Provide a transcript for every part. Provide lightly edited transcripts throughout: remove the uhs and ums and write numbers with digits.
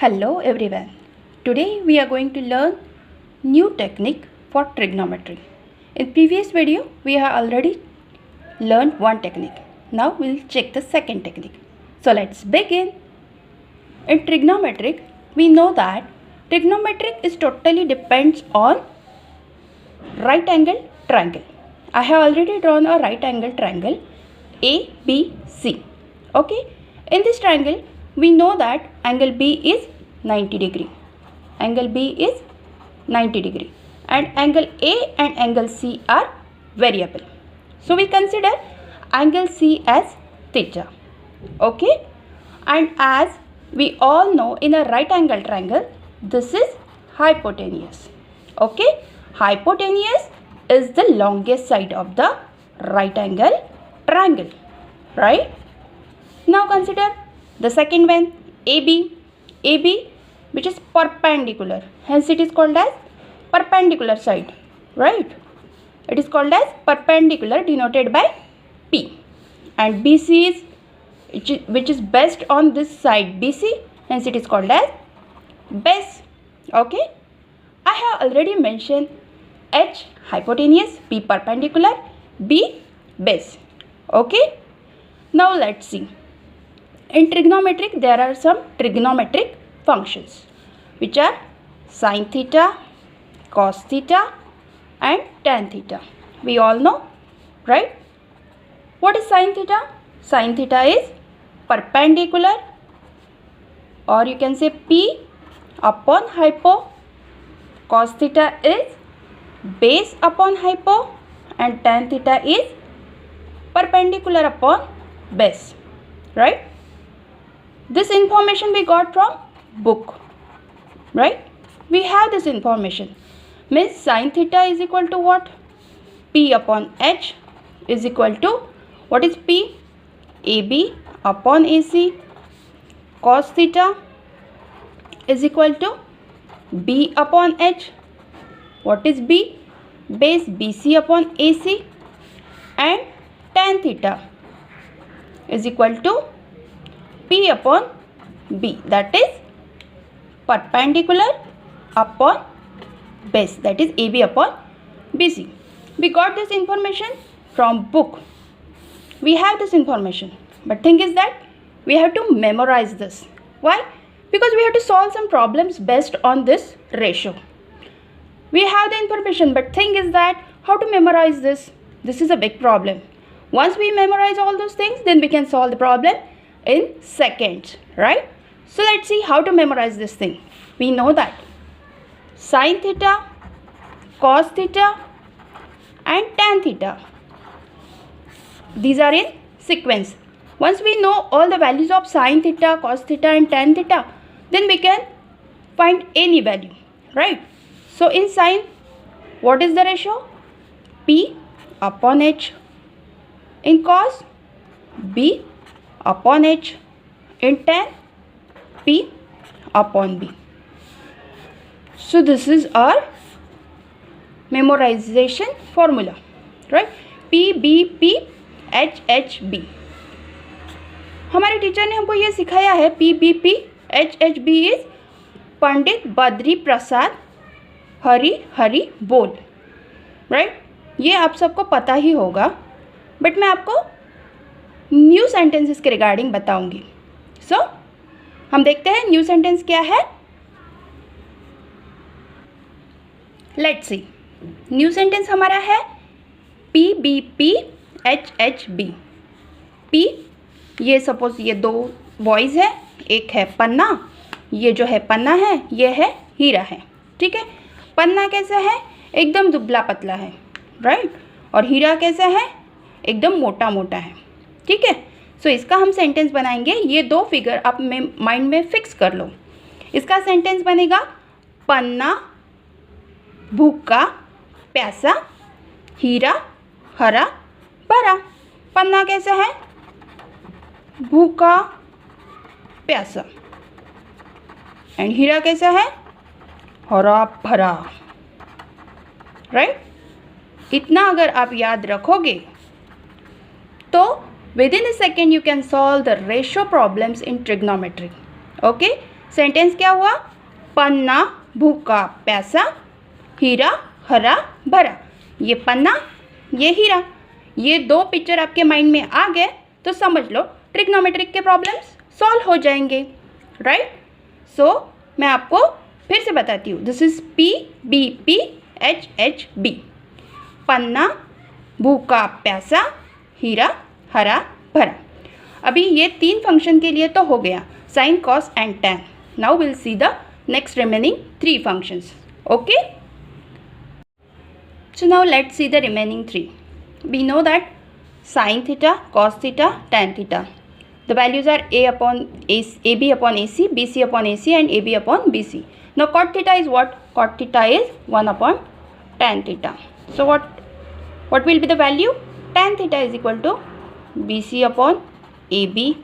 Hello everyone. Today we are going to learn new technique for trigonometry. In previous video we have already learned one technique. Now we'll check the second technique. So let's begin. In trigonometric we know that trigonometric is totally depends on right angle triangle. I have already drawn a right angle triangle ABC. Okay. In this triangle we know that angle B is 90 degree. Angle B is 90 degree and angle A and angle C are variable. So we consider angle C as theta. Okay. And as we all know, in a right angle triangle this is hypotenuse. Okay. Hypotenuse is the longest side of the right angle triangle. Right. Now consider the second one, AB which is perpendicular, hence it is called as perpendicular side, right? It is called as perpendicular, denoted by P. And BC is which is based on this side BC, hence it is called as base. Okay, I have already mentioned H hypotenuse, P perpendicular, B base. Okay, now let's see. In trigonometric there are some trigonometric functions which are sin theta, cos theta and tan theta. We all know, right? What is sin theta? Sin theta is perpendicular, or you can say P upon hypo. Cos theta is base upon hypo and tan theta is perpendicular upon base, right? This information we got from book, right? We have this information. Means sin theta is equal to what? P upon H is equal to, what is P? AB upon AC. Cos theta is equal to B upon H. What is B? Base BC upon AC. And tan theta is equal to P upon B, that is perpendicular upon base, that is AB upon BC. We got this information from book. We have this information, but thing is that we have to memorize this. Why? Because we have to solve some problems based on this ratio. We have the information, but thing is that how to memorize this? This is a big problem. Once we memorize all those things, then we can solve the problem in seconds, right? So let's see how to memorize this thing. We know that sin theta, cos theta and tan theta, these are in sequence. Once we know all the values of sin theta, cos theta and tan theta, then we can find any value, right? So in sin, what is the ratio? P upon H. In cos, B upon H. In tan, P upon B. So this is our memorization formula, right? P B P H H B. हमारे teacher ने हमको ये सिखाया है P B P H H B is Pandit Badri Prasad Hari Hari Bol, right? ये आप सबको पता ही होगा, बट मैं आपको न्यू सेंटेंसेस के रिगार्डिंग बताऊंगी. सो हम देखते हैं न्यू सेंटेंस क्या है. Let's see. न्यू सेंटेंस हमारा है P B P H H B. P, ये सपोज ये दो बॉयज़ है, एक है पन्ना, ये जो है पन्ना है, ये है हीरा है. ठीक है. पन्ना कैसा है? एकदम दुबला पतला है, राइट? और हीरा कैसा है? एकदम मोटा मोटा है. ठीक है. सो इसका हम सेंटेंस बनाएंगे. ये दो फिगर आप माइंड में फिक्स कर लो. इसका सेंटेंस बनेगा पन्ना भूखा प्यासा, हीरा हरा भरा. पन्ना कैसा है? भूखा प्यासा. एंड हीरा कैसा है? हरा भरा, राइट? इतना अगर आप याद रखोगे तो within a second you can solve the ratio problems in trigonometry. Okay, sentence क्या हुआ? पन्ना भूखा प्यासा, हीरा हरा भरा। ये पन्ना, ये हीरा, ये दो पिक्चर आपके माइंड में आ गए तो समझ लो ट्रिग्नोमेट्रिक के प्रॉब्लम्स सॉल्व हो जाएंगे, राइट? सो मैं आपको फिर से बताती हूँ। दिस इज PBPHHB, पन्ना भूखा प्यासा, हीरा हरा भरा। अभी ये 3 फंक्शन के लिए तो हो गया, sine cos and tan. Now will see the next remaining 3 functions. Okay, so now let's see the remaining 3. We know that sin theta, cos theta, tan theta, the values are AB upon AC, BC upon AC and AB upon BC. Now cot theta is what? Cot theta is 1 upon tan theta. So what will be the value? Tan theta is equal to BC upon AB.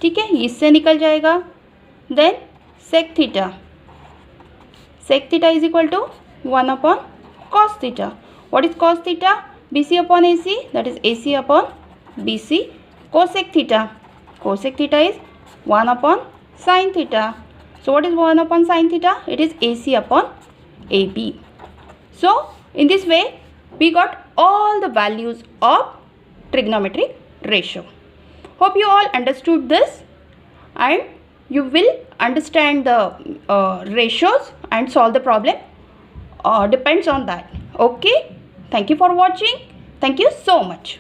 ठीक है, इससे निकल जाएगा. Then sec theta is equal to 1 upon cos theta. What is cos theta? BC upon AC, that is AC upon BC. Cosec theta is 1 upon sin theta. So what is 1 upon sin theta? It is AC upon AB. So in this way we got all the values of trigonometric ratio. Hope you all understood this and you will understand the ratios and solve the problem. Depends on that. Okay, thank you for watching. Thank you so much.